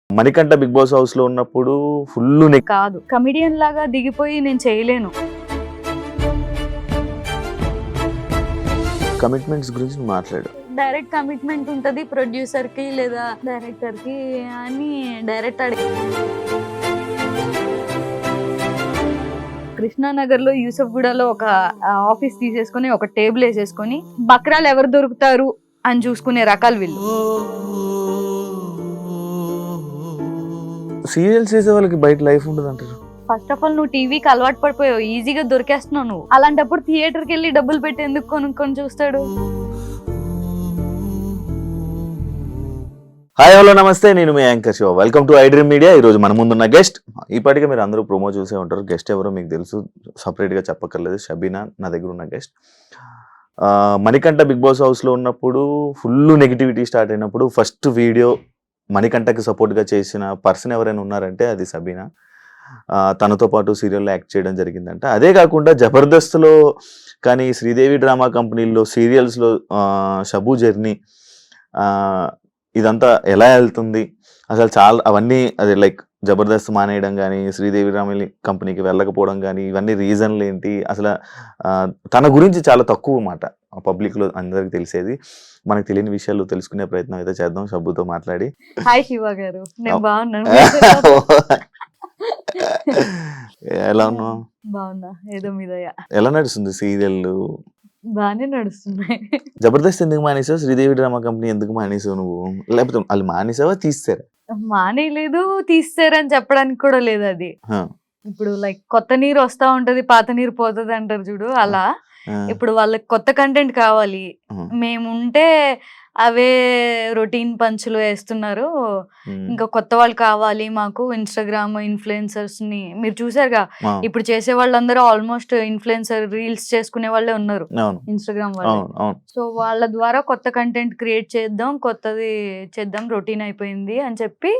Manikanta big boss house లో ఉన్నప్పుడు full కాదు, కమిడియన్ లాగా దిగిపోయి నేను చేయలేను. కమిట్మెంట్స్ గురించి నువ్వు మాట్లాడు. డైరెక్ట్ కమిట్మెంట్ ఉంటది ప్రొడ్యూసర్ కి లేదా డైరెక్టర్ కి అని డైరెక్ట్ అడిగి కృష్ణానగర్ లో యూసఫ్గూడలో ఒక ఆఫీస్ తీసేసుకొని ఒక టేబుల్ వేసేసుకొని బక్రాలు ఎవరు దొరుకుతారు అని చూసుకునే రకాలు వీళ్ళు. సీరియల్స్ చేసే వాళ్ళకి బయట లైఫ్ ఉండదు అంటారు. ఫస్ట్ ఆఫ్ ఆల్ నువ్వు టీవీకి అలవాటు పడిపోయావు, ఈజీగా దొరికేస్తున్నావు నువ్వు. అలాంటప్పుడు థియేటర్కి వెళ్ళి డబ్బులు పెట్టి ఎందుకు కొనుక్కొని చూస్తాడు? హాయ్ హలో నమస్తే, నేను మీ anchor Shiva. Welcome to iDream Media. ఈ రోజు మన ముందున్న గెస్ట్, ఇప్పటికే మీరు అందరూ ప్రోమో చూసే ఉంటారు. గెస్ట్ ఎవరో మీకు తెలుసు, సపరేట్ గా చెప్పక్కర్లేదు. షబీనా నా దగ్గర ఉన్న guest. Manikanta big boss house లో ఉన్నప్పుడు ఫుల్ నెగిటివిటీ స్టార్ట్ అయినప్పుడు ఫస్ట్ వీడియో మణికంఠకి సపోర్ట్గా చేసిన పర్సన్ ఎవరైనా ఉన్నారంటే అది సబీనా. తనతో పాటు సీరియల్లో యాక్ట్ చేయడం జరిగిందంట. అదే కాకుండా జబర్దస్త్లో కానీ శ్రీదేవి డ్రామా కంపెనీల్లో సీరియల్స్లో షబు జర్నీ ఇదంతా ఎలా వెళ్తుంది అసలు చాలా అవన్నీ, అది లైక్ జబర్దస్త్ మానేయడం కానీ శ్రీదేవి డ్రామా కంపెనీకి వెళ్ళకపోవడం కానీ ఇవన్నీ రీజన్లు ఏంటి అసలు, తన గురించి చాలా తక్కువ మాట పబ్లిక్లో అందరికి తెలిసేది. మనకు తెలియని విషయాలు తెలుసుకునే ప్రయత్నం అయితే చేద్దాం షబ్బుతో మాట్లాడి. హాయ్ శివ గారు, నేను బాగున్నాను. ఎలా ఉన్నావు? బాగున్నా, ఏదో మీద. ఎలా నడుస్తుంది సీరియల్? బాగానే నడుస్తున్నాయి. జబర్దస్త్ ఎందుకు మానేసావు? శ్రీదేవి డ్రామా కంపెనీ ఎందుకు మానేసావు నువ్వు? లేకపోతే వాళ్ళు మానేసావా తీస్తారా? మానేయలేదు, తీస్తారని చెప్పడానికి కూడా లేదు. అది ఇప్పుడు లైక్ కొత్త నీరు వస్తా ఉంటది, పాత నీరు పోతుంది అంటారు చూడు, అలా. ఇప్పుడు వాళ్ళకి కొత్త కంటెంట్ కావాలి, మేముంటే అవే రొటీన్ పంచులు వేస్తున్నారు. ఇంకా కొత్త వాళ్ళు కావాలి మాకు. ఇన్స్టాగ్రామ్ ఇన్ఫ్లుయెన్సర్స్ ని మీరు చూసారుగా, ఇప్పుడు చేసే వాళ్ళందరూ ఆల్మోస్ట్ ఇన్ఫ్లుయెన్సర్ రీల్స్ చేసుకునే వాళ్ళే ఉన్నారు ఇన్స్టాగ్రామ్ వాళ్ళు. సో వాళ్ళ ద్వారా కొత్త కంటెంట్ క్రియేట్ చేద్దాం, కొత్తది చేద్దాం, రొటీన్ అయిపోయింది అని చెప్పి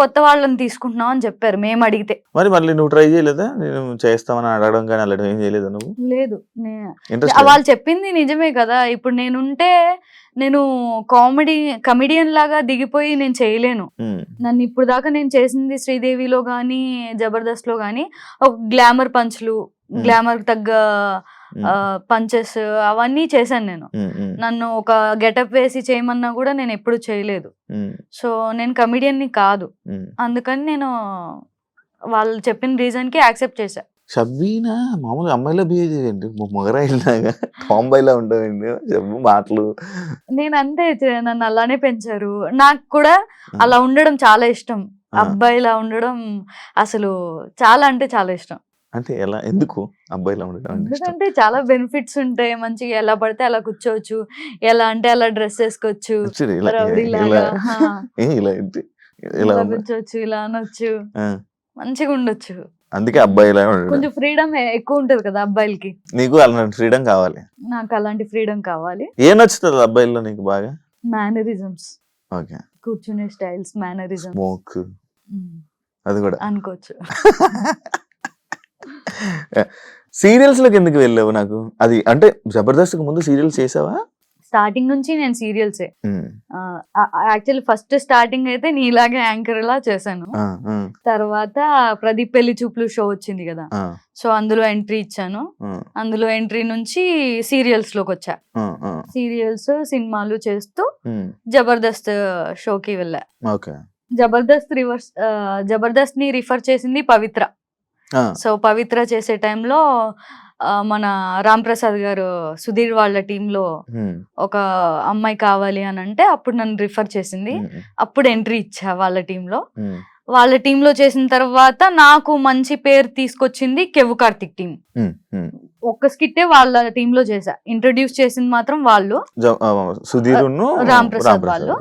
కొత్త వాళ్ళని తీసుకుంటున్నాం అని చెప్పారు మేము అడిగితే. మరి మళ్ళీ నువ్వు ట్రై చేయలేదా? నేను చేస్తామని అడగడం కానీ అలా ఏం చేయలేదు నువ్వు? లేదు, వాళ్ళు చెప్పింది నిజమే కదా. ఇప్పుడు నేను కమిడియన్ లాగా దిగిపోయి నేను చేయలేను. నన్ను ఇప్పుడు దాకా నేను చేసింది శ్రీదేవిలో గానీ జబర్దస్త్ లో గానీ ఒక గ్లామర్ పంచ్లు, గ్లామర్ తగ్గ పంచెస్ అవన్నీ చేశాను నేను. నన్ను ఒక గెటప్ వేసి చేయమన్నా కూడా నేను ఎప్పుడు చేయలేదు. సో నేను కమిడియన్ ని కాదు, అందుకని నేను వాళ్ళు చెప్పిన రీజన్ కి యాక్సెప్ట్ చేశా. షబ్బీనా మామూలుగా అమ్మాయిలా బిహేవ్ చేయండి, మొగరాయిలాగా టాంబాయ్లా ఉంటావండి చెప్పు మాటలు. నేను అంతే, నన్ను అలానే పెంచారు. నాకు కూడా అలా ఉండడం చాలా ఇష్టం. అబ్బాయిలా ఉండడం అసలు చాలా అంటే చాలా ఇష్టం. అంటే ఎలా, ఎందుకు అబ్బాయిలా ఉండడం? ఎందుకంటే చాలా బెనిఫిట్స్ ఉంటాయి. మంచిగా ఎలా పడితే అలా కూర్చోవచ్చు, ఎలా అంటే అలా డ్రెస్ వేసుకోవచ్చు, ఇలా కూర్చోవచ్చు, ఇలా అనొచ్చు, మంచిగా ఉండొచ్చు. అందుకే అబ్బాయిలా కొంచెం ఫ్రీడమ్ ఎక్కువ ఉంటది కదా అబ్బాయిలకి. నీకు అలాంటి ఫ్రీడమ్ కావాలి? నాకు అలాంటి ఫ్రీడమ్ కావాలి. ఏం నచ్చుతుంది అబ్బాయిల్లో నీకు బాగా? మేనరిజమ్స్, ఓకే, కూర్చునే స్టైల్స్, మేనరిజమ్స్, స్మోక్, అది కూడా అనుకోవచ్చు. సీరియల్స్ లోకి ఎందుకు వెళ్ళావు? నాకు అది అంటే జబర్దస్త్ ముందు సీరియల్స్ చేసావా? స్టార్టింగ్ నుంచి నేను సీరియల్సే. యాక్చువల్లీ ఫస్ట్ స్టార్టింగ్ అయితే నీలాగే యాంకర్ లా చేశాను. తర్వాత ప్రదీప్ పెళ్లి చూపులు షో వచ్చింది కదా, సో అందులో ఎంట్రీ ఇచ్చాను. అందులో ఎంట్రీ నుంచి సీరియల్స్ లోకి వచ్చా. సీరియల్స్ సినిమాలు చేస్తూ జబర్దస్త్ షోకి వెళ్ళా. జబర్దస్త్ ని రిఫర్ చేసింది పవిత్ర. సో పవిత్ర చేసే టైంలో మన రామ్ ప్రసాద్ గారు సుధీర్ వాళ్ళ టీంలో ఒక అమ్మాయి కావాలి అని అంటే అప్పుడు నన్ను రిఫర్ చేసింది. అప్పుడు ఎంట్రీ ఇచ్చా వాళ్ళ టీంలో. వాళ్ళ టీంలో చేసిన తర్వాత నాకు మంచి పేరు తీసుకొచ్చింది కెవ్వు కార్తిక్ టీం. ఒక్క స్కిట్టే వాళ్ళ టీంలో చేశా, ఇంట్రడ్యూస్ చేసింది మాత్రం వాళ్ళు, రామ్ ప్రసాద్ వాళ్ళు.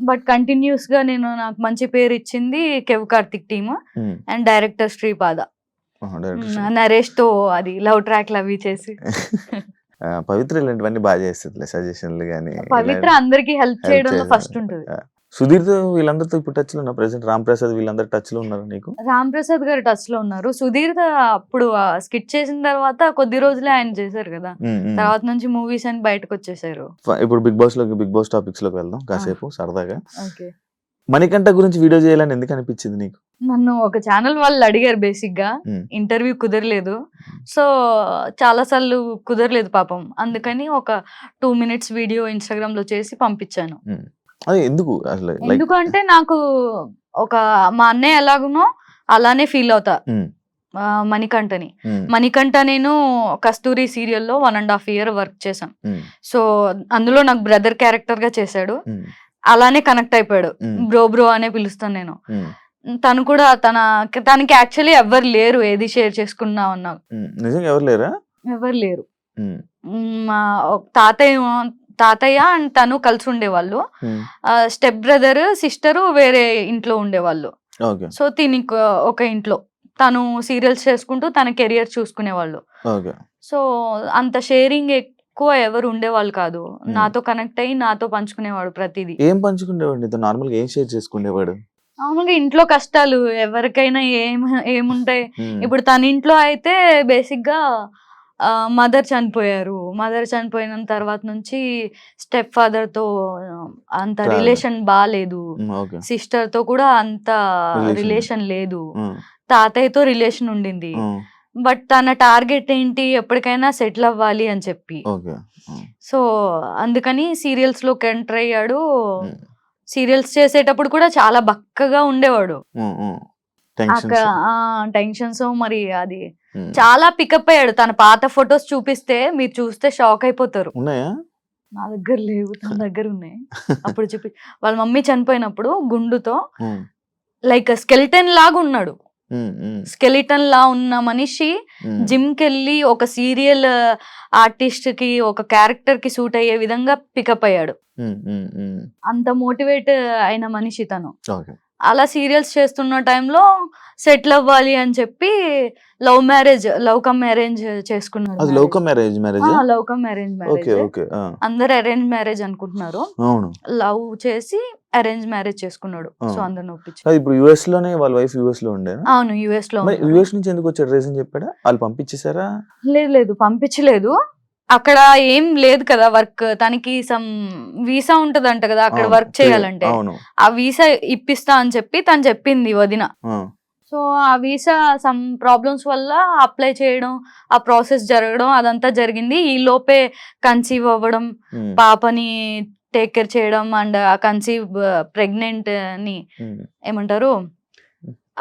బట్ కంటిన్యూస్ గా నాకు మంచి పేరు ఇచ్చింది Kevvu Karthik team and director Sripada Naresh తో అది లవ్ ట్రాక్ అవి చేసి. పవిత్ర ఇలాంటివన్నీ బాగా చేస్తుంది, సజెషన్లు కానీ. పవిత్ర అందరికి హెల్ప్ చేయడంలో ఫస్ట్ ఉంటుంది. సుధీర్తో వీళ్ళందరితో ఇప్పుడు టచ్ లో ఉన్నా ప్రెసెంట్ రామ్ ప్రసాద్ వీళ్ళందరూ టచ్ లో ఉన్నారు నీకు? రామ్ ప్రసాద్ గారు టచ్ లో ఉన్నారు. సుధీర్ అప్పుడు స్కిట్ చేసిన తర్వాత కొద్ది రోజులే ఆయన చేశారు కదా, తర్వాత నుంచి మూవీస్ అని బయటకు వచ్చేసారు. ఇప్పుడు బిగ్ బాస్ టాపిక్స్ లోకి వెళ్దాం కాసేపు సరదాగా. ఓకే. మణికంఠ గురించి వీడియో చేయాలని ఎందుకు అనిపించింది నీకు? నన్ను ఒక ఛానల్ వాళ్ళు అడిగారు బేసిక్ గా, ఇంటర్వ్యూ కుదరలేదు. సో చాలా సార్లు కుదరలేదు పాపం, అందుకని ఒక 2 minutes వీడియో ఇన్స్టాగ్రామ్ లో చేసి పంపించాను. అది ఎందుకు అసలు? ఎందుకంటే నాకు ఒక మా అన్నయ్య ఎలాగునో అలానే ఫీల్ అవుతా మణికంఠని. మణికంఠ నేను కస్తూరి సీరియల్లో 1.5 year వర్క్ చేశాను. సో అందులో నాకు బ్రదర్ క్యారెక్టర్ గా చేశాడు, అలానే కనెక్ట్ అయిపోయాడు. బ్రో అనే పిలుస్తాను నేను. తను కూడా తనకి యాక్చువల్లీ ఎవరు లేరు ఏది షేర్ చేసుకున్నా అన్నా. నిజంగా ఎవరు లేరా? ఎవరు లేరు. మా తాతయ్య అండ్ తను కలిసి ఉండేవాళ్ళు. స్టెప్ బ్రదర్ సిస్టర్ వేరే ఇంట్లో ఉండేవాళ్ళు. సో దీనికి ఒక ఇంట్లో తను సీరియల్స్ చేసుకుంటూ తన కెరియర్ చూసుకునేవాళ్ళు. సో అంత షేరింగ్ ఎక్కువ ఎవరు ఉండేవాళ్ళు కాదు. నాతో కనెక్ట్ అయ్యి నాతో పంచుకునేవాడు ప్రతిదీ. ఏం పంచుకునేవాడు? నార్మల్ గా ఏం షేర్ చేసుకునేవాడు? మామూలుగా ఇంట్లో కష్టాలు ఎవరికైనా ఏముంటాయి. ఇప్పుడు తన ఇంట్లో అయితే బేసిక్ గా మదర్ చనిపోయిన తర్వాత నుంచి స్టెప్ ఫాదర్ తో అంత రిలేషన్ బాలేదు, సిస్టర్ తో కూడా అంత రిలేషన్ లేదు, తాతయ్యతో రిలేషన్ ఉండింది. బట్ తన టార్గెట్ ఏంటి, ఎప్పటికైనా సెటిల్ అవ్వాలి అని చెప్పి. సో అందుకని సీరియల్స్ లోకి ఎంటర్ అయ్యాడు. సీరియల్స్ చేసేటప్పుడు కూడా చాలా బక్కగా ఉండేవాడు. టెన్షన్స్ మరి అది చాలా పికప్ అయ్యాడు. తన పాత ఫొటోస్ చూపిస్తే మీరు చూస్తే షాక్ అయిపోతారు. నా దగ్గర లేవు, తన దగ్గర ఉన్నాయి. అప్పుడు చూపి వాళ్ళ మమ్మీ చనిపోయినప్పుడు గుండుతో లైక్ స్కెలిటన్ లాగా ఉన్నాడు. స్కెలిటన్ లా ఉన్న మనిషి జిమ్ కెళ్ళి ఒక సీరియల్ ఆర్టిస్ట్ కి ఒక క్యారెక్టర్ కి సూట్ అయ్యే విధంగా పికప్ అయ్యాడు. అంత మోటివేట్ అయిన మనిషి తను. అలా సీరియల్స్ చేస్తున్న టైంలో సెటిల్ అవ్వాలి అని చెప్పి లవ్ కమ్ అరేంజ్ చేసుకున్నారు. Love come arrange marriage. అందరు అరేంజ్ మ్యారేజ్ అనుకుంటున్నారు, లవ్ చేసి అరేంజ్ మ్యారేజ్ చేసుకున్నాడు. సో అందరిని ఒప్పించి. ఇప్పుడు యుఎస్ లోనే వాళ్ళ వైఫ్ యుఎస్ లో ఉండే? అవును, యుఎస్ లో. యుఎస్ నుంచి ఎందుకు వచ్చాడు రీజన్ చెప్పాడా? వాళ్ళు పంపించేసారా? లేదు పంపించలేదు. అక్కడ ఏం లేదు కదా వర్క్. తనకి సమ్ వీసా ఉంటదంట కదా అక్కడ వర్క్ చేయాలంటే. ఆ వీసా ఇప్పిస్తా అని చెప్పి తను చెప్పింది వదిన. సో ఆ వీసా సమ్ ప్రాబ్లమ్స్ వల్ల అప్లై చేయడం, ఆ ప్రాసెస్ జరగడం అదంతా జరిగింది. ఈ లోపే కన్సీవ్ అవ్వడం, పాపని టేక్ కేర్ చేయడం అండ్ ఆ కన్సీవ్ ప్రెగ్నెంట్ ని ఏమంటారు,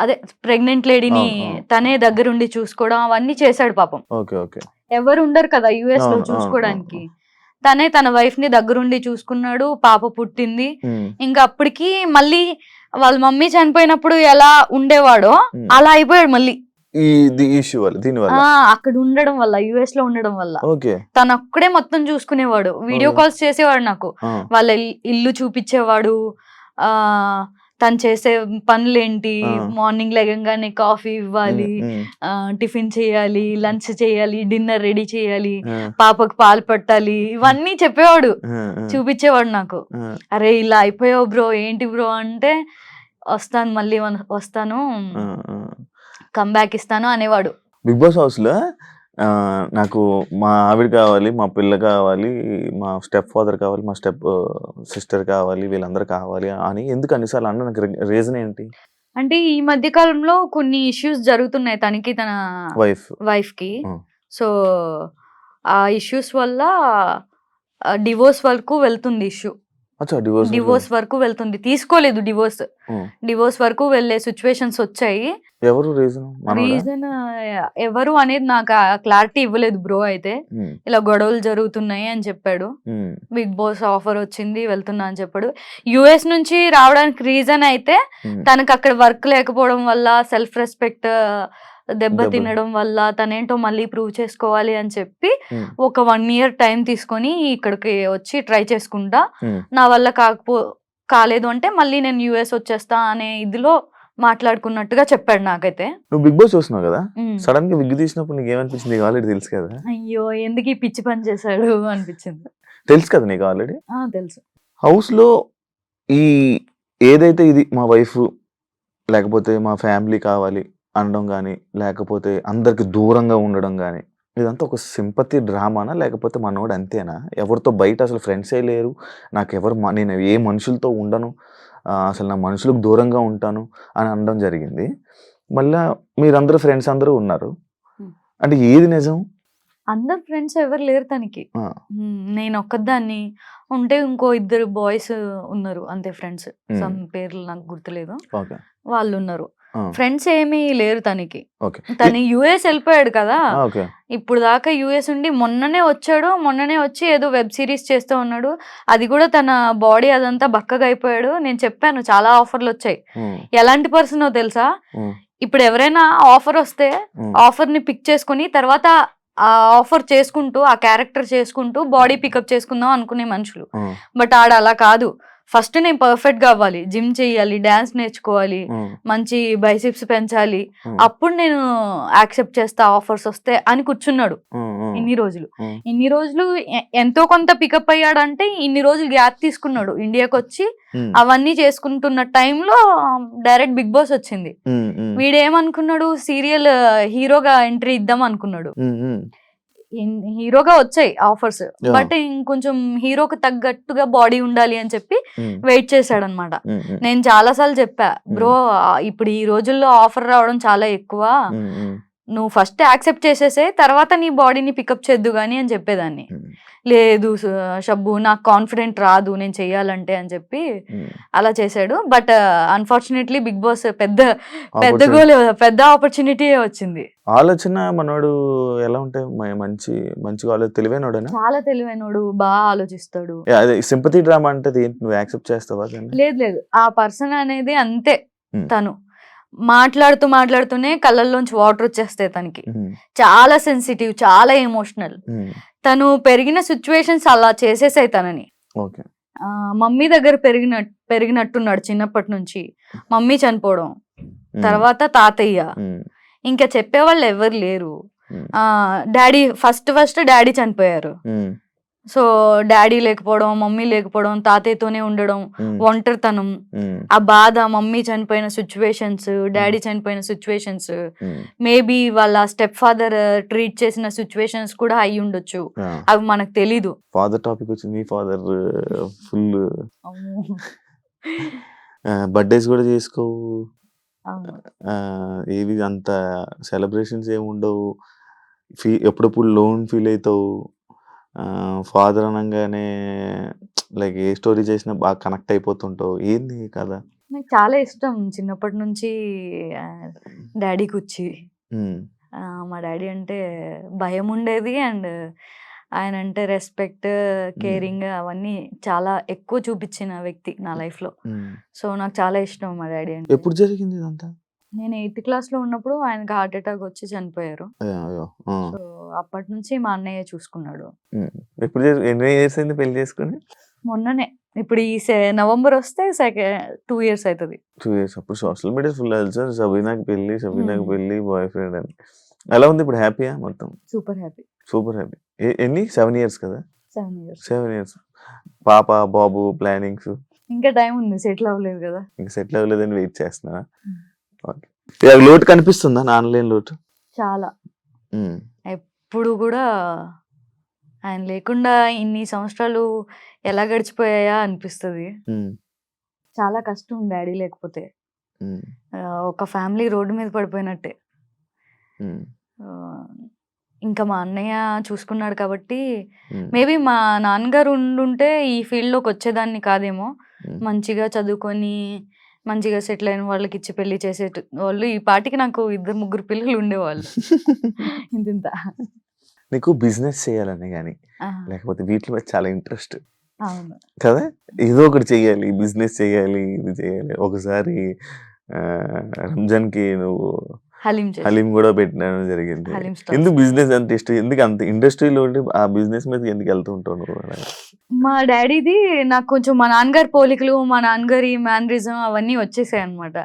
అదే ప్రెగ్నెంట్ లేడీని తనే దగ్గరుండి చూసుకోవడం అవన్నీ చేశాడు పాపం. ఎవరు ఉండరు కదా యుఎస్ లో చూసుకోవడానికి. తనే తన వైఫ్ ని దగ్గరుండి చూసుకున్నాడు, పాప పుట్టింది. ఇంకా అప్పటికి మళ్ళీ వాళ్ళ మమ్మీ చనిపోయినప్పుడు ఎలా ఉండేవాడో అలా అయిపోయాడు మళ్ళీ. అక్కడ ఉండడం వల్ల, యుఎస్ లో ఉండడం వల్ల తను అక్కడే మొత్తం చూసుకునేవాడు. వీడియో కాల్స్ చేసేవాడు నాకు, వాళ్ళ ఇల్లు చూపించేవాడు, తను చేసే పనులేంటి, మార్నింగ్ లెగంగానే కాఫీ ఇవ్వాలి, టిఫిన్ చేయాలి, లంచ్ చేయాలి, డిన్నర్ రెడీ చేయాలి, పాపకు పాలు పట్టాలి, ఇవన్నీ చెప్పేవాడు, చూపించేవాడు నాకు. అరే ఇలా అయిపోయావు బ్రో, ఏంటి బ్రో అంటే వస్తాను మళ్ళీ వస్తాను, కంబ్యాక్ ఇస్తాను అనేవాడు. బిగ్ బాస్ హౌస్ లో నాకు మా ఆవిడ కావాలి, మా పిల్ల కావాలి, మా స్టెప్ ఫాదర్ కావాలి, మా స్టెప్ సిస్టర్ కావాలి, వీళ్ళందరూ కావాలి అని ఎందుకు అన్నిసార్లు అన్న? నాకు రీజన్ ఏంటి అంటే ఈ మధ్య కాలంలో కొన్ని ఇష్యూస్ జరుగుతున్నాయి తనకి, తన వైఫ్ కి. సో ఆ ఇష్యూస్ వల్ల డివోర్స్ వరకు వెళ్తుంది ఇష్యూ. డివోర్స్ వరకు వెళ్తుంది, తీసుకోలేదు డివోర్స్ వరకు వెళ్లే సిచ్యువేషన్స్ వచ్చాయి. రీజన్ ఎవరు అనేది నాకు క్లారిటీ ఇవ్వలేదు బ్రో. అయితే ఇలా గొడవలు జరుగుతున్నాయి అని చెప్పాడు. బిగ్ బాస్ ఆఫర్ వచ్చింది వెళ్తున్నా అని చెప్పాడు. యుఎస్ నుంచి రావడానికి రీజన్ అయితే తనకు అక్కడ వర్క్ లేకపోవడం వల్ల, సెల్ఫ్ రెస్పెక్ట్ దెబ్బ తినడం వల్ల, తనేంటో మళ్ళీ ప్రూవ్ చేసుకోవాలి అని చెప్పి ఒక 1 year టైం తీసుకొని ఇక్కడికి వచ్చి ట్రై చేసుకుంటా, నా వల్ల కాలేదు అంటే మళ్ళీ నేను యుఎస్ వచ్చేస్తా అనే ఇదిలో మాట్లాడుకున్నట్టుగా చెప్పాడు నాకైతే. నువ్వు బిగ్ బాస్ చూస్తున్నావు కదా, సడన్ గా విగ్ తీసినప్పుడు నీకు ఏమనిపించింది? ఆల్రెడీ తెలుసు కదా. అయ్యో ఎందుకు ఈ పిచ్చి పని చేశాడు అనిపించింది. తెలుసు కదా నీకు ఆల్రెడీ? తెలుసు. హౌస్ లో ఈ ఏదైతే ఇది మా వైఫ్ లేకపోతే మా ఫ్యామిలీ కావాలి అనడం కానీ, లేకపోతే అందరికి దూరంగా ఉండడం కానీ, ఇదంతా ఒక సింపతి డ్రామానా? లేకపోతే మనోడు అంతేనా? ఎవరితో బయట అసలు ఫ్రెండ్సే లేరు, నేను ఏ మనుషులతో ఉండను, అసలు నా మనుషులకు దూరంగా ఉంటాను అని అనడం జరిగింది. మళ్ళా మీరందరూ ఫ్రెండ్స్ అందరూ ఉన్నారు. అంటే ఏది నిజం? అందరు ఫ్రెండ్స్ ఎవరు లేరు తనకి. నేను ఒక్కదాన్ని ఉంటే ఇంకో 2 బాయ్స్ ఉన్నారు అంతే ఫ్రెండ్స్. సమ్ పేర్లు నాకు గుర్తులేదు. వాళ్ళు ఉన్నారు. ఫ్రెండ్స్ ఏమీ లేరు తనకి. తను యుఎస్ వెళ్ళిపోయాడు కదా, ఇప్పుడు దాకా యుఎస్ ఉండి మొన్ననే వచ్చి ఏదో వెబ్ సిరీస్ చేస్తూ ఉన్నాడు. అది కూడా తన బాడీ అదంతా బక్కగా అయిపోయాడు. నేను చెప్పాను చాలా ఆఫర్లు వచ్చాయి. ఎలాంటి పర్సనో తెలుసా, ఇప్పుడు ఎవరైనా ఆఫర్ వస్తే ఆఫర్ ని పిక్ చేసుకుని తర్వాత ఆ ఆఫర్ చేసుకుంటూ ఆ క్యారెక్టర్ చేసుకుంటూ బాడీ పికప్ చేసుకుందాం అనుకునే మనుషులు. బట్ ఆడ అలా కాదు. ఫస్ట్ నేను పర్ఫెక్ట్ గా అవ్వాలి, జిమ్ చేయాలి, డాన్స్ నేర్చుకోవాలి, మంచి బైసిప్స్ పెంచాలి, అప్పుడు నేను యాక్సెప్ట్ చేస్తా ఆఫర్స్ వస్తే అని కూర్చున్నాడు ఇన్ని రోజులు ఎంతో కొంత పికప్ అయ్యాడంటే ఇన్ని రోజులు గ్యాప్ తీసుకున్నాడు. ఇండియాకి వచ్చి అవన్నీ చేసుకుంటున్న టైంలో డైరెక్ట్ బిగ్ బాస్ వచ్చింది. వీడేమనుకున్నాడు, సీరియల్ హీరోగా ఎంట్రీ ఇద్దాం అనుకున్నాడు. హీరోగా వచ్చాయి ఆఫర్స్, బట్ ఇంకొంచెం హీరోకి తగ్గట్టుగా బాడీ ఉండాలి అని చెప్పి వెయిట్ చేశాడు అనమాట. నేను చాలా సార్లు చెప్పా, బ్రో ఇప్పుడు ఈ రోజుల్లో ఆఫర్ రావడం చాలా ఎక్కువ, నువ్వు ఫస్ట్ యాక్సెప్ట్ చేసేసే తర్వాత నీ బాడీని పికప్ చేద్దు గానీ అని చెప్పేదాన్ని. లేదు షబ్బు నాకు కాన్ఫిడెంట్ రాదు నేను చెయ్యాలంటే అని చెప్పి అలా చేశాడు. బట్ అన్ఫార్చునేట్లీ బిగ్ బాస్ పెద్ద ఆపర్చునిటీ వచ్చింది. ఆలోచన మనోడు ఎలా ఉంటే మంచిగా తెలివైనోడేనా? చాలా తెలివైనోడు, బాగా ఆలోచిస్తాడు. సింపతి డ్రామా అంటే నువ్వు యాక్సెప్ట్ చేస్తావా? లేదు, ఆ పర్సన్ అనేది అంతే. తను మాట్లాడుతూనే కళ్ళల్లోంచి వాటర్ వచ్చేస్తాయి తనకి. చాలా సెన్సిటివ్, చాలా ఎమోషనల్. తను పెరిగిన సిచ్యువేషన్స్ అలా చేసేసాయి తనని. మమ్మీ దగ్గర పెరిగినట్టున్నాడు చిన్నప్పటి నుంచి. మమ్మీ చనిపోవడం, తర్వాత తాతయ్య, ఇంకా చెప్పేవాళ్ళు ఎవరు లేరు. డాడీ ఫస్ట్ డాడీ చనిపోయారు. సో డాడీ లేకపోవడం, మమ్మీ లేకపోవడం, తాతయ్యతోనే ఉండడం, ఒంటరితనం, ఆ బాధ, మమ్మీ చనిపోయిన సిచ్యువేషన్స్, డాడీ చనిపోయిన సిచ్యువేషన్స్, మేబీ వాళ్ళ స్టెప్ ఫాదర్ ట్రీట్ చేసిన సిచ్యువేషన్స్ కూడా అయి ఉండొచ్చు, అవి మనకు తెలీదు. ఫాదర్ టాపిక్ వచ్చింది. ఫాదర్ ఫుల్ బర్త్డేస్ కూడా చేసుకోవు, ఏవి అంత సెలబ్రేషన్స్ ఏమి ఉండవు, ఎప్పుడప్పుడు లోన్ ఫీల్ అవుతావు. ఫాదర్ అనగానే లైక్ ఏ స్టోరీ చేసినా బాగా కనెక్ట్ అయిపోతుంటావు. ఏంది కదా, నాకు చాలా ఇష్టం చిన్నప్పటి నుంచి డాడీ కూర్చి. మా డాడీ అంటే భయం ఉండేది, అండ్ ఆయన అంటే రెస్పెక్ట్, కేరింగ్ అవన్నీ చాలా ఎక్కువ చూపించిన వ్యక్తి నా లైఫ్ లో. సో నాకు చాలా ఇష్టం మా డాడీ అంటే. ఎప్పుడు జరిగింది ఇదంతా? నేను 8th క్లాస్ లో ఉన్నప్పుడు ఆయనకి హార్ట్ అటాక్ వచ్చి చనిపోయారు. సో అప్పటి నుంచి మా అన్నయ్య చూసుకున్నాడు. ఎప్పుడు ఎన్ని ఇయర్స్ అయింది పెళ్లి చేసుకుని? మొన్ననే, ఇప్పుడు ఈ నవంబర్ వస్తే 2 years అవుతుంది. 2 years. అప్పుడు సోషల్ మీడియా ఫుల్ సార్, సబీనాకి పెళ్లి బాయ్ ఫ్రెండ్ అని. ఎలా ఉంది ఇప్పుడు? హ్యాపీయా? మొత్తం సూపర్ హ్యాపీ. ఎన్ని 7 years కదా? 7 years. పాప బాబు ప్లానింగ్స్? ఇంకా టైం ఉంది, సెటిల్ అవ్వలేదు కదా. ఇంకా సెటిల్ అవ్వలేదని వెయిట్ చేస్తున్నా. లోటు కనిపిస్తుందా? ఆన్లైన్ లోటు చాలా. ఎప్పుడు కూడా ఆయన లేకుండా ఇన్ని సంవత్సరాలు ఎలా గడిచిపోయాయా అనిపిస్తుంది. చాలా కష్టం డాడీ లేకపోతే. ఒక ఫ్యామిలీ రోడ్డు మీద పడిపోయినట్టే. ఇంకా మా అన్నయ్య చూసుకున్నాడు కాబట్టి మేబీ మా నాన్నగారు ఉండుంటే ఈ ఫీల్డ్లోకి వచ్చేదాన్ని కాదేమో. మంచిగా చదువుకొని మంచిగా సెటిల్ అయిన వాళ్ళకి ఇచ్చి పెళ్లి చేసే వాళ్ళు ఈ పాటికి నాకు 2-3 పిల్లలు ఉండేవాళ్ళు. ఇంత నీకు బిజినెస్ చేయాలని కానీ లేకపోతే వీటి మీద చాలా ఇంట్రెస్ట్ అవును కదా? ఏదో ఒకటి చెయ్యాలి, బిజినెస్ చేయాలి, ఇది చేయాలి. ఒకసారి రంజాన్కి నువ్వు హలీం కూడా పెట్టడం జరిగింది. ఎందుకు బిజినెస్ అంత ఇష్టం? ఎందుకు అంత ఇండస్ట్రీలో ఉండి ఆ బిజినెస్ మీద ఎందుకు వెళ్తూ ఉంటావు నువ్వు? మా డాడీది నాకు కొంచెం మా నాన్నగారి పోలికలు, మా నాన్నగారి మ్యానరిజం అవన్నీ వచ్చేసాయి అనమాట.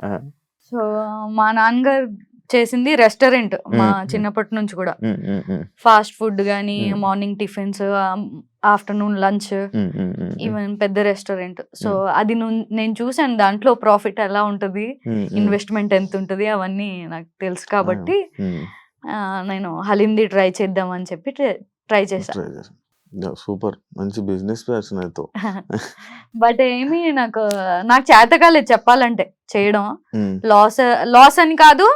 సో మా నాన్నగారు చేసింది రెస్టారెంట్ మా చిన్నప్పటి నుంచి కూడా. ఫాస్ట్ ఫుడ్ గానీ, morning tiffins, afternoon lunch, even పెద్ద రెస్టారెంట్. సో అది నేను చూసాను, దాంట్లో ప్రాఫిట్ ఎలా ఉంటది, ఇన్వెస్ట్మెంట్ ఎంత ఉంటది అవన్నీ నాకు తెలుసు కాబట్టి నేను హలీంది ట్రై చేద్దాం అని చెప్పి ట్రై చేశాను. సూపర్, మంచి బిజినెస్ పర్సన్ అయితే. బట్ ఏమి నాకు చేత కాలేదు చెప్పాలంటే చేయడం. లాస్ అని కాదు,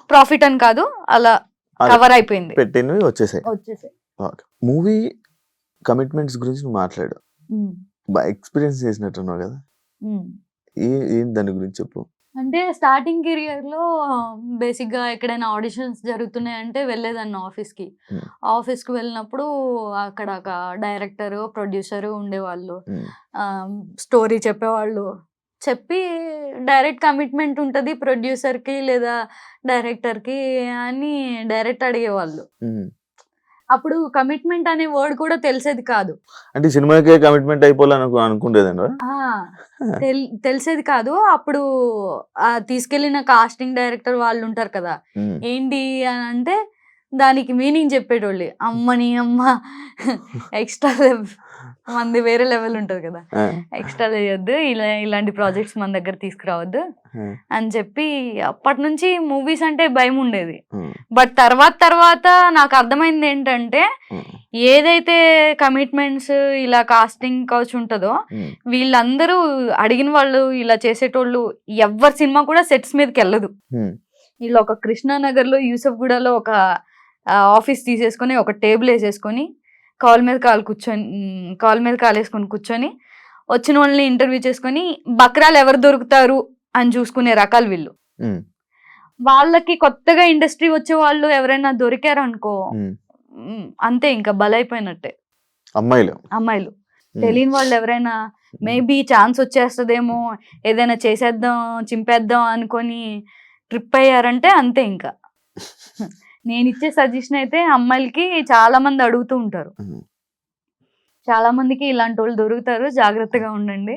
ప్రాఫిట్ అని కాదు, అలా కవర్ అయిపోయింది, పెట్టినవి వచ్చేసాయి. మూవీ కమిట్మెంట్స్ గురించి నువ్వు మాట్లాడు, ఎక్స్పీరియన్స్ చేసినట్టున్నావు కదా, ఏం దాని గురించి చెప్పు. అంటే స్టార్టింగ్ కెరియర్ లో బేసిక్ గా ఎక్కడైనా ఆడిషన్స్ జరుగుతున్నాయంటే వెళ్ళేదాన్ని ఆఫీస్ కి వెళ్ళినప్పుడు అక్కడ ఒక డైరెక్టర్, ప్రొడ్యూసర్ ఉండేవాళ్ళు, స్టోరీ చెప్పేవాళ్ళు. చెప్పి డైరెక్ట్ కమిట్మెంట్ ఉంటది ప్రొడ్యూసర్ కి లేదా డైరెక్టర్ కి అని డైరెక్ట్ అడిగేవాళ్ళు. అప్పుడు కమిట్మెంట్ అనే వర్డ్ కూడా తెలిసేది కాదు. అంటే సినిమాకే కమిట్మెంట్ అయిపోవాలని అనుకుంటేదండి, తెలిసేది కాదు. అప్పుడు తీసుకెళ్లిన కాస్టింగ్ డైరెక్టర్ వాళ్ళు ఉంటారు కదా, ఏంటి అని అంటే దానికి మీనింగ్ చెప్పేటోళ్ళు. అమ్మని అమ్మ ఎక్స్ట్రా మంది వేరే లెవెల్ ఉంటది కదా, ఎక్స్ట్రా చేయొద్దు, ఇలాంటి ప్రాజెక్ట్స్ మన దగ్గర తీసుకురావద్దు అని చెప్పి అప్పటి నుంచి మూవీస్ అంటే భయం ఉండేది. బట్ తర్వాత నాకు అర్థమైంది ఏంటంటే, ఏదైతే కమిట్మెంట్స్ ఇలా కాస్టింగ్ కౌచ్ ఉంటుందో వీళ్ళందరూ అడిగిన వాళ్ళు ఇలా చేసేటోళ్ళు ఎవరి సినిమా కూడా సెట్స్ మీదకి వెళ్ళదు. వీళ్ళు ఒక కృష్ణానగర్ లో యూసఫ్ గూడలో ఒక ఆఫీస్ తీసేసుకొని ఒక టేబుల్ వేసేసుకొని కాల్ మీద కాల్ వేసుకొని కూర్చొని వచ్చిన వాళ్ళని ఇంటర్వ్యూ చేసుకొని బక్రాలు ఎవరు దొరుకుతారు అని చూసుకునే రకాలు వీళ్ళు. వాళ్ళకి కొత్తగా ఇండస్ట్రీ వచ్చే వాళ్ళు ఎవరైనా దొరికారు అనుకో అంతే, ఇంకా బలైపోయినట్టే. అమ్మాయిలు తెలియని వాళ్ళు ఎవరైనా మేబీ ఛాన్స్ వచ్చేస్తుందేమో, ఏదైనా చేసేద్దాం చింపేద్దాం అనుకొని ట్రిప్ అయ్యారంటే అంతే. ఇంకా నేను ఇచ్చే సజెషన్ అయితే అమ్మాయిలకి చాలా మంది అడుగుతూ ఉంటారు, చాలా మందికి ఇలాంటి వాళ్ళు దొరుకుతారు, జాగ్రత్తగా ఉండండి.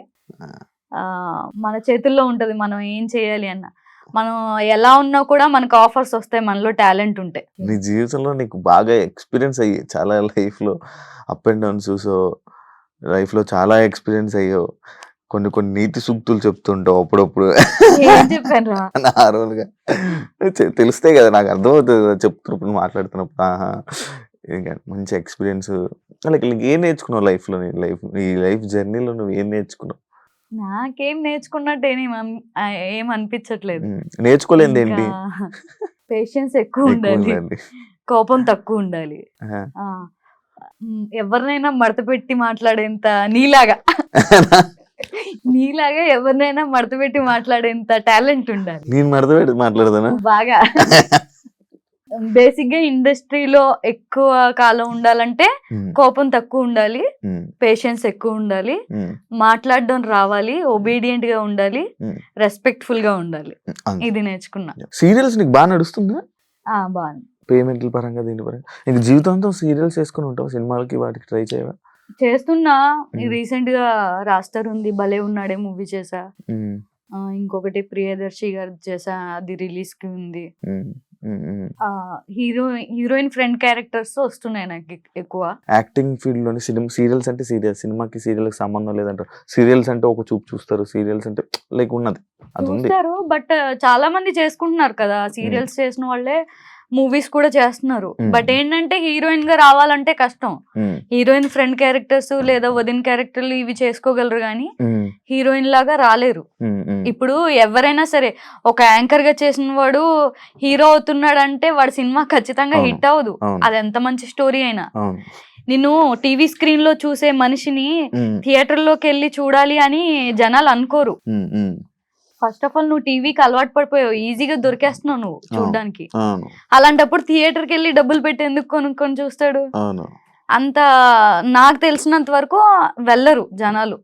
మన చేతుల్లో ఉంటది మనం ఏం చేయాలి అన్న. మనం ఎలా ఉన్నా కూడా మనకు ఆఫర్స్ వస్తాయి మనలో టాలెంట్ ఉంటే. నీ జీవితంలో నీకు బాగా ఎక్స్పీరియన్స్ అయ్యి చాలా లైఫ్ లో అప్ అండ్ డౌన్ చూసో, లైఫ్ లో చాలా ఎక్స్పీరియన్స్ అయ్యో, కొన్ని నీతి సూక్తులు చెప్తుంటావు అప్పుడప్పుడు. నార్మల్గా తెలుస్తాయి కదా, నాకు అర్థమవుతుంది కదా చెప్తున్నప్పుడు, మాట్లాడుతున్నప్పుడు. మంచి ఎక్స్పీరియన్స్. లైక్ ఏం నేర్చుకున్నావు లైఫ్ లో? ఈ లైఫ్ జర్నీలో నువ్వు ఏం నేర్చుకున్నావు? నాకేం నేర్చుకున్నట్టు ఏం అనిపించట్లేదు. నేర్చుకోలేదు ఏంటి? పేషెన్స్ ఎక్కువ ఉండాలి, కోపం తక్కువ ఉండాలి, ఎవరినైనా మడత పెట్టి మాట్లాడేంత నీలాగా ఎవరినైనా మడత పెట్టి మాట్లాడేంత టాలెంట్ ఉండాలి. నేను మడత పెట్టి మాట్లాడతానా బాగా. బేసిక్ గా ఇండస్ట్రీలో ఎక్కువ కాలం ఉండాలంటే కోపం తక్కువ ఉండాలి, పేషెన్స్ ఎక్కువ ఉండాలి, మాట్లాడడం రావాలి, ఒబీడియంట్ గా ఉండాలి, రెస్పెక్ట్ఫుల్ గా ఉండాలి. ఇది నేర్చుకున్నా. సీరియల్స్ నీకు బాగా నడుస్తుందా? బాగుంది. పేమెంట్ల పరంగా దీని పరంగా నీకు జీవితంతో సీరియల్స్ చేసుకుని ఉంటావు, సినిమాలకి వాటికి ట్రై చేయవా? చేస్తున్నా. రీసెంట్ గా రాస్టర్ ఉంది, భలే ఉన్నాడే మూవీ చేసా. ఇంకొకటి ప్రియదర్శి గారు చేసా, అది రిలీజ్ కి ఉంది. హీరోయిన్ ఫ్రెండ్ క్యారెక్టర్స్ వస్తున్నాయి నాకు ఎక్కువ. యాక్టింగ్ ఫీల్డ్ లోని సీరియల్స్ అంటే సీరియల్, సినిమాకి సీరియల్ కి సంబంధం లేదంటారు. సీరియల్స్ అంటే ఒక చూపు చూస్తారు, సీరియల్స్ అంటే లైక్ ఉన్నది అది చూస్తారు. బట్ చాలా మంది చేసుకుంటున్నారు కదా, సీరియల్స్ చేసిన వాళ్ళే మూవీస్ కూడా చేస్తున్నారు. బట్ ఏంటంటే హీరోయిన్ గా రావాలంటే కష్టం. హీరోయిన్ ఫ్రెండ్ క్యారెక్టర్స్ లేదా వదిన క్యారెక్టర్లు ఇవి చేసుకోగలరు కానీ హీరోయిన్ లాగా రాలేరు. ఇప్పుడు ఎవరైనా సరే ఒక యాంకర్ గా చేసిన వాడు హీరో అవుతున్నాడు అంటే వాడి సినిమా ఖచ్చితంగా హిట్ అవ్వదు, అది ఎంత మంచి స్టోరీ అయినా. నిన్ను టీవీ స్క్రీన్ లో చూసే మనిషిని థియేటర్ లోకి వెళ్ళి చూడాలి అని జనాలు అనుకోరు. ఫస్ట్ ఆఫ్ ఆల్ నువ్వు టీవీకి అలవాటు పడిపోయావు, ఈజీగా దొరికేస్తున్నావు నువ్వు చూడడానికి. అలాంటప్పుడు థియేటర్కి వెళ్ళి డబ్బులు పెట్టి ఎందుకు కొనుక్కొని చూస్తాడు? అంత నాకు తెలిసినంత వరకు వెళ్ళరు జనాలు.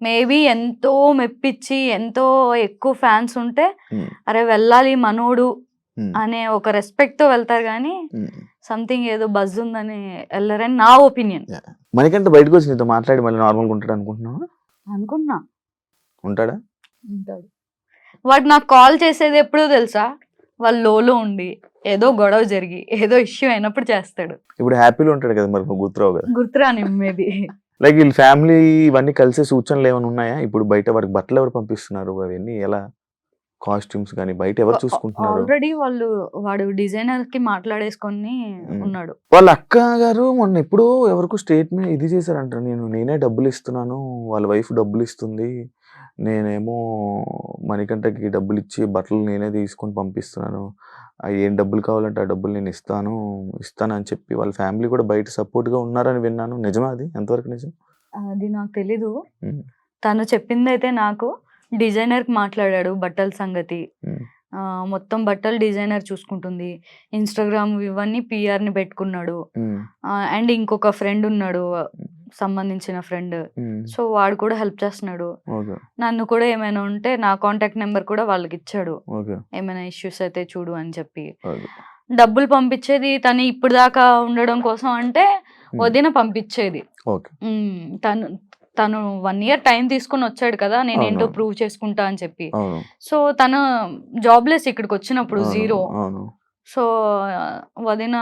మేబీ ఎంతో మెప్పించి ఎంతో ఎక్కువ ఫ్యాన్స్ ఉంటే అరే వెళ్ళాలి మనోడు అనే ఒక రెస్పెక్ట్ తో వెళ్తారు కానీ సంథింగ్ ఏదో బజ్ ఉందని వెళ్ళరని నా ఒపీనియన్. మనకంటే బయటకు వచ్చి నీతో మాట్లాడి మళ్ళీ నార్మల్గా ఉంటాడు అనుకుంటున్నా. ఉంటాడా? ఉంటాడు. వాడు నాకు కాల్ చేసేది ఎప్పుడో తెలుసా, వాళ్ళు లోలో ఉండి ఏదో గొడవ జరిగి ఏదో ఇష్యూ అయినప్పుడు చేస్తాడు. ఇప్పుడు హ్యాపీలో ఉంటాడు కదా, మరి నువ్వు గుర్తురావు కదా. గుర్తురాని మేబీ. లైక్ వీళ్ళ ఫ్యామిలీ ఇవన్నీ కలిసే సూచనలు ఏమైనా ఉన్నాయా? ఇప్పుడు బయట వాడికి బట్టలు ఎవరు పంపిస్తున్నారు, అవన్నీ ఎలా, కాస్ట్యూమ్స్ కానీ బయట ఎవరు చూసుకుంటున్నారు? ఆల్రెడీ వాడు డిజైనర్ కి మాట్లాడేసుకొని ఉన్నాడు. వాళ్ళ అక్క గారు మొన్న ఎప్పుడో ఎవరికో స్టేట్మెంట్ ఇది చేశారంట, నేనే డబ్బులు ఇస్తున్నాను, వాళ్ళ వైఫ్ డబ్బులు ఇస్తుంది, నేనేమో మణికంఠకి డబ్బులు ఇచ్చి బట్టలు నేనే తీసుకొని పంపిస్తున్నాను, ఏం డబ్బులు కావాలంటే ఆ డబ్బులు నేను ఇస్తానని చెప్పి వాళ్ళ ఫ్యామిలీ కూడా బయట సపోర్ట్ గా ఉన్నారని విన్నాను. నిజమా? అది ఎంతవరకు నిజం? అది నాకు తెలీదు. తను చెప్పింది అయితే నాకు డిజైనర్ కి మాట్లాడాడు బట్టల సంగతి. మొత్తం బట్టలు డిజైనర్ చూసుకుంటుంది. ఇన్స్టాగ్రామ్ ఇవన్నీ PR ని పెట్టుకున్నాడు. అండ్ ఇంకొక ఫ్రెండ్ ఉన్నాడు, సంబంధించిన ఫ్రెండ్. సో వాడు కూడా హెల్ప్ చేస్తున్నాడు. నన్ను కూడా ఏమైనా ఉంటే నా కాంటాక్ట్ నెంబర్ కూడా వాళ్ళకి ఇచ్చాడు, ఏమైనా ఇష్యూస్ అయితే చూడు అని చెప్పి. డబ్బులు పంపించేది తను ఇప్పుడు దాకా ఉండడం కోసం అంటే వదిన పంపించేది. తను 1 year టైం తీసుకొని వచ్చాడు కదా, నేనేంటో ప్రూవ్ చేసుకుంటా అని చెప్పి. సో తను జాబ్లెస్ ఇక్కడికి వచ్చినప్పుడు 0. సో వదిన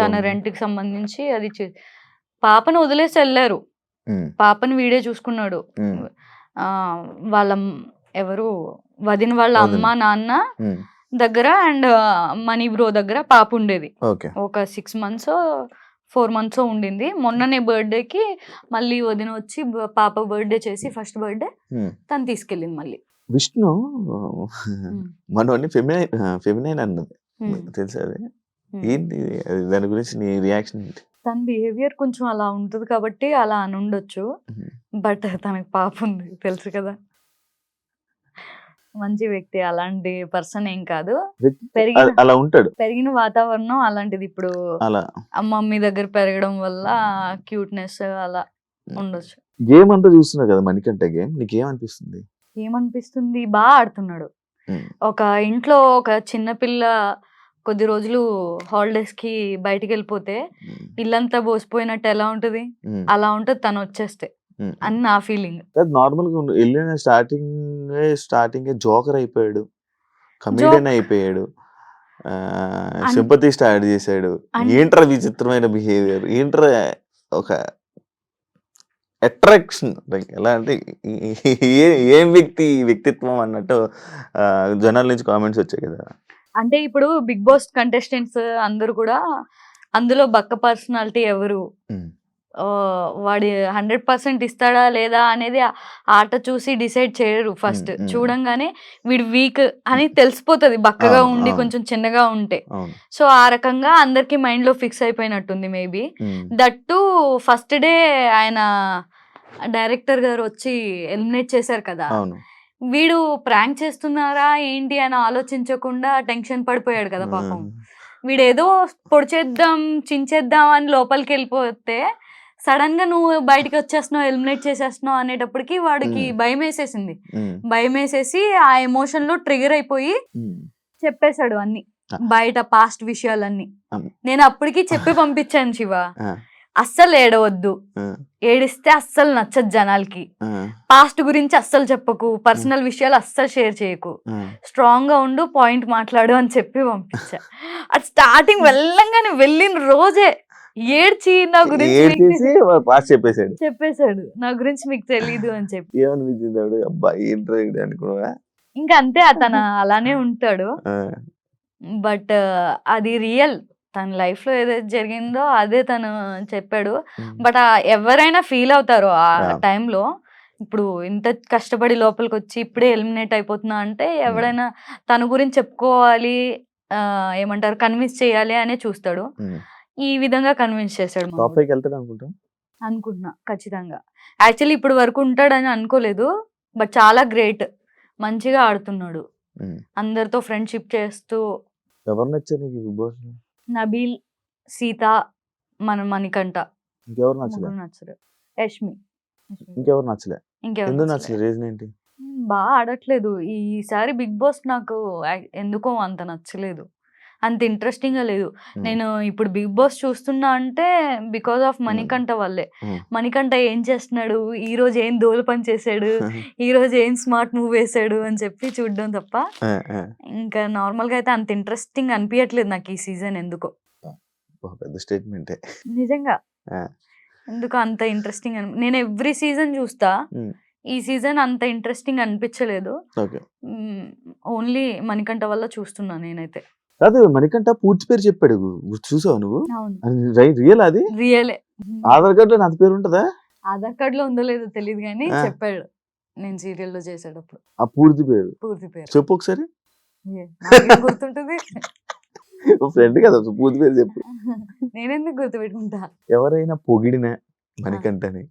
తన రెంట్ కి సంబంధించి అది పాపను వదిలేసి వెళ్ళారు. పాపని వీడే చూసుకున్నాడు. వాళ్ళ ఎవరు వదిన వాళ్ళ అమ్మ నాన్న దగ్గర అండ్ మనీ బ్రో దగ్గర పాప ఉండేది. ఒక 6 months 4 months ఉండింది. మొన్ననే బర్త్డేకి మళ్ళీ వదిన వచ్చి పాప బర్త్డే చేసి ఫస్ట్ బర్త్డే తను తీసుకెళ్ళింది మళ్ళీ. విష్ణు మనోని ఫెమినైన్ అన్నది తెలుసా? అది ఏంటి, దాని గురించి నీ రియాక్షన్ ఏంటి? తన బిహేవియర్ కొంచెం అలా ఉంటుంది కాబట్టి అలా అని ఉండొచ్చు. బట్ తనకి పాప ఉంది తెలుసు కదా. మంచి వ్యక్తి, అలాంటి పర్సన్ ఏం కాదు. అలా ఉంటాడు, పెరిగిన వాతావరణం అలాంటిది. ఇప్పుడు మమ్మీ దగ్గర పెరగడం వల్ల క్యూట్నెస్ అలా ఉండొచ్చు. గేమ్ అంతా చూస్తున్నావు కదా మణికంఠ, గేమ్ నీకేమనిపిస్తుంది? ఏమనిపిస్తుంది, బాగా ఆడుతున్నాడు. ఒక ఇంట్లో ఒక చిన్న పిల్ల కొద్ది రోజులు హాలిడేస్ కి బయటికి వెళ్ళిపోతే ఇల్లంతా బోసిపోయినట్టు ఎలా ఉంటది, అలా ఉంటది తను వచ్చేస్తే అని నా ఫీలింగ్. నార్మల్ గా వెళ్ళిన స్టార్టింగ్ జోకర్ అయిపోయాడు, కమెడియన్ అయిపోయాడు, సింపతి స్టార్ట్ చేశాడు. ఏంట్రా విచిత్రమైన బిహేవియర్, ఏంట్రా ఒక అట్రాక్షన్, ఎలా అంటే ఏం వ్యక్తిత్వం అన్నట్టు జనాల నుంచి కామెంట్స్ వచ్చాయి కదా. అంటే ఇప్పుడు బిగ్ బాస్ కంటెస్టెంట్స్ అందరూ కూడా అందులో బక్క పర్సనాలిటీ ఎవరు, వాడి 100% ఇస్తాడా లేదా అనేది ఆట చూసి డిసైడ్ చేయరు. ఫస్ట్ చూడంగానే వీడు వీక్ అని తెలిసిపోతుంది, బక్కగా ఉండి కొంచెం చిన్నగా ఉంటే. సో ఆ రకంగా అందరికి మైండ్ లో ఫిక్స్ అయిపోయినట్టుంది మేబీ. దట్టు ఫస్ట్ డే ఆయన డైరెక్టర్ గారు వచ్చి ఎలిమినేట్ చేశారు కదా, వీడు ప్రాంక్ చేస్తున్నారా ఏంటి అని ఆలోచించకుండా టెన్షన్ పడిపోయాడు కదా పాపం. వీడేదో పొడిచేద్దాం చించేద్దాం అని లోపలికి వెళ్ళిపోతే సడన్ గా నువ్వు బయటకు వచ్చేస్తున్నావు, ఎలిమినేట్ చేసేస్తున్నావు అనేటప్పటికి వాడికి భయం వేసేసింది. భయం వేసేసి ఆ ఎమోషన్ లో ట్రిగర్ అయిపోయి చెప్పేశాడు అన్ని, బయట పాస్ట్ విషయాలన్నీ. నేను అప్పటికి చెప్పి పంపించాను శివ, అస్సలు ఏడవద్దు, ఏడిస్తే అస్సలు నచ్చదు జనాలకి, పాస్ట్ గురించి అస్సలు చెప్పకు, పర్సనల్ విషయాలు అస్సలు షేర్ చేయకు, స్ట్రాంగ్ గా ఉండు, పాయింట్ మాట్లాడు అని చెప్పి పంపించా. అది స్టార్టింగ్ వెళ్ళంగానే వెళ్ళిన రోజే ఏడ్చి నా గురించి చెప్పేశాడు, నా గురించి మీకు తెలీదు అని చెప్పి. ఇంకా అంతే, అతను అలానే ఉంటాడు. బట్ అది రియల్, తన లైఫ్ లో ఏదైతే జరిగిందో అదే తను చెప్పాడు. బట్ ఎవరైనా ఫీల్ అవుతారు ఆ టైంలో. ఇప్పుడు ఇంత కష్టపడి లోపలికి వచ్చి ఇప్పుడే ఎలిమినేట్ అయిపోతున్నా అంటే ఎవడైనా తన గురించి చెప్పుకోవాలి, ఏమంటారు, కన్విన్స్ చేయాలి అనే చూస్తాడు. ఈ విధంగా కన్విన్స్ చేశాడు. అనుకుంటున్నా ఖచ్చితంగా. యాక్చువల్లీ ఇప్పుడు వరకు ఉంటాడని అనుకోలేదు, బట్ చాలా గ్రేట్, మంచిగా ఆడుతున్నాడు, అందరితో ఫ్రెండ్షిప్ చేస్తూ. ఎవరు నచ్చారు నీకు బిగ్ బాస్ లో? నబీల్, సీత, మణికంఠ. ఇంకెవరు నచ్చలేదు? యష్మి. ఇంకెవరు నచ్చలే? ఎందుకు నచ్చలేదు? రీజన్ ఏంటి? బాగా ఆడట్లేదు ఈసారి బిగ్ బాస్. నాకు ఎందుకో అంత నచ్చలేదు. అంత ఇంట్రెస్టింగ్ గా లేదు. నేను ఇప్పుడు బిగ్ బాస్ చూస్తున్నా అంటే బికాస్ ఆఫ్ మణికంఠ వల్లే. మణికంఠ ఏం చేస్తున్నాడు, ఈ రోజు ఏం దోలు పని చేశాడు, ఈ రోజు ఏం స్మార్ట్ మూవ్ వేసాడు అని చెప్పి చూడడం తప్ప ఇంకా నార్మల్ గా అయితే అంత ఇంట్రెస్టింగ్ అనిపించట్లేదు నాకు ఈ సీజన్. ఎందుకో పెద్ద స్టేట్మెంటే నిజంగా, ఎందుకు అంత ఇంట్రెస్టింగ్ నేను ఎవ్రీ సీజన్ చూస్తా, ఈ సీజన్ అంత ఇంట్రెస్టింగ్ అనిపించలేదు. ఓన్లీ మణికంఠ వల్ల చూస్తున్నా నేనైతే. కాదు, మణికంఠ పూర్తి పేరు చెప్పాడు, చూసావు నువ్వు? అవును, రియల్ అది? రియలే. ఆధార్ కార్డ్ లో నా పేరు ఉంటదా? ఆధార్ కార్డ్ లో ఉందో లేదో తెలియదు కానీ చెప్పాడు నేను సీరియల్ లో చేసేటప్పుడు. ఆ పూర్తి పేరు చెప్పు ఒకసారి. నాకేం గుర్తుంటుంది, ఫ్రెండ్ కదా, పూర్తి పేరు చెప్పు. నేనెందుకు గుర్తుపెట్టుకుంటా. ఎవరైనా పొగిడిన మణికంఠని,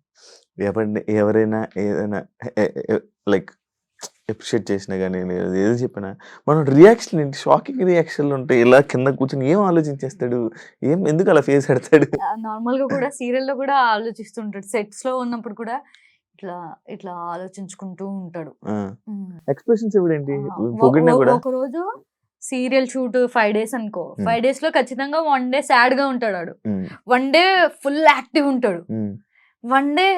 ఎవరైనా ఏదైనా లైక్ అప్రిషియేట్ చేసినా కానీ, ఏదో చెప్పినా మనం రియాక్షన్ ఏంటి, షాకింగ్ రియాక్షన్లు ఉంటాయి. ఇలా కింద కూర్చొని ఏం ఆలోచించేస్తాడు, ఎందుకు అలా ఫేస్ పెడతాడు? నార్మల్ గా కూడా సీరియల్ లో కూడా ఆలోచిస్తుంటాడు, సెట్స్ లో ఉన్నప్పుడు కూడా ఇట్లా ఇట్లా ఆలోచించుకుంటూ ఉంటాడు. ఎక్స్ప్రెషన్స్ ఎవడేంటి పొగిడినా కూడా. ఒక రోజు సీరియల్ షూట్ 5 days అనుకో, 5 days లో ఖచ్చితంగా 1 day సాడ్ గా ఉంటాడు, 1 day ఫుల్ యాక్టివ్ ఉంటాడు, 1 day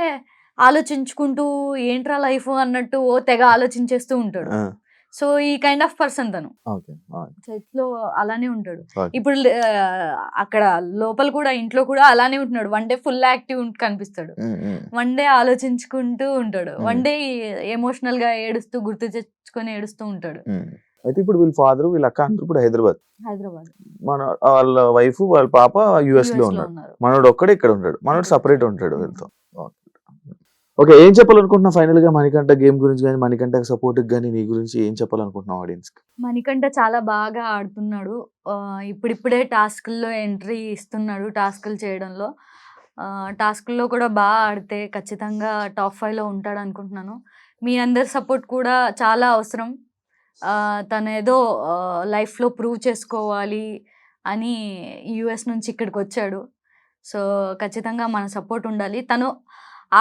ఆలోచించుకుంటూ ఏంట్రా లైఫ్ అన్నట్టు ఓ తెగ ఆలోచించేస్తూ ఉంటాడు. సో ఈ కైండ్ ఆఫ్ పర్సన్ తను సెట్ లో అలానే ఉంటాడు. ఇప్పుడు అక్కడ లోపల కూడా ఇంట్లో కూడా అలానే ఉంటున్నాడు, 1 day ఫుల్ యాక్టివ్ కనిపిస్తాడు, 1 day ఆలోచించుకుంటూ ఉంటాడు, 1 day ఎమోషనల్ గా ఏడుస్తూ గుర్తు తెచ్చుకొని ఏడుస్తూ ఉంటాడు. అయితే ఇప్పుడు వీళ్ళ ఫాదర్ వీళ్ళ అక్క అందరూ ఇప్పుడు హైదరాబాద్, మన వాళ్ళ వైఫ్ వాళ్ళ పాప యుఎస్ లో ఉన్నారు, మనోడు ఒక్కడే ఇక్కడ ఉంటాడు, మనోడు సపరేట్ ఉంటాడు వీళ్ళతో. ఓకే, ఏం చెప్పాలనుకుంటున్నావు ఫైనల్ గా మణికంఠ గేమ్ గురించి కానీ, మణికంఠ సపోర్ట్ కానీ నీ గురించి ఏం చెప్పాలనుకుంటున్నావు ఆడియన్స్ కి? మణికంఠ చాలా బాగా ఆడుతున్నాడు, ఇప్పుడిప్పుడే టాస్క్ల్లో ఎంట్రీ ఇస్తున్నాడు, టాస్క్లు చేయడంలో. టాస్క్లో కూడా బాగా ఆడితే ఖచ్చితంగా టాప్ 5 లో ఉంటాడు అనుకుంటున్నాను. మీ అందరి సపోర్ట్ కూడా చాలా అవసరం. తను ఏదో లైఫ్లో ప్రూవ్ చేసుకోవాలి అని యుఎస్ నుంచి ఇక్కడికి వచ్చాడు. సో ఖచ్చితంగా మన సపోర్ట్ ఉండాలి. తను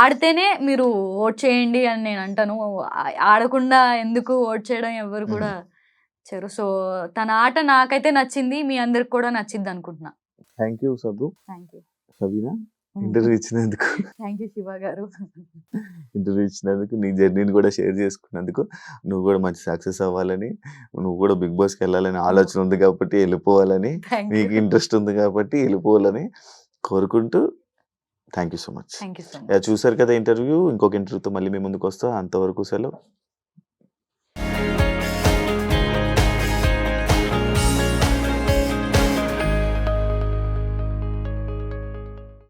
ఆడితేనే మీరు ఓట్ చేయండి అని నేను అంటాను, ఆడకుండా ఎందుకు ఓట్ చేయడం ఎవరు కూడా చేయరు. సో తన ఆట నాకైతే నచ్చింది, మీ అందరికి కూడా నచ్చింది అనుకుంటున్నా. థ్యాంక్ యూ సబ్బు. థ్యాంక్ యూ సబీనా, ఇంటర్వ్యూ ఇచ్చినందుకు. థ్యాంక్ యూ శివ గారు. ఇంటర్వ్యూ ఇచ్చినందుకు, నీ జర్నీని కూడా షేర్ చేసుకున్నందుకు, నువ్వు కూడా మంచి సక్సెస్ అవ్వాలని, నువ్వు కూడా బిగ్ బాస్కి వెళ్ళాలని ఆలోచన ఉంది కాబట్టి వెళ్ళిపోవాలని, నీకు ఇంట్రెస్ట్ ఉంది కాబట్టి వెళ్ళిపోవాలని కోరుకుంటూ thank you so much. Thank you so much. చూసారు కదా ఇంటర్వ్యూ. ఇంకొక ఇంటర్వ్యూతో మళ్ళీ మీ ముందుకు వస్తా. అంతవరకు సెలవు.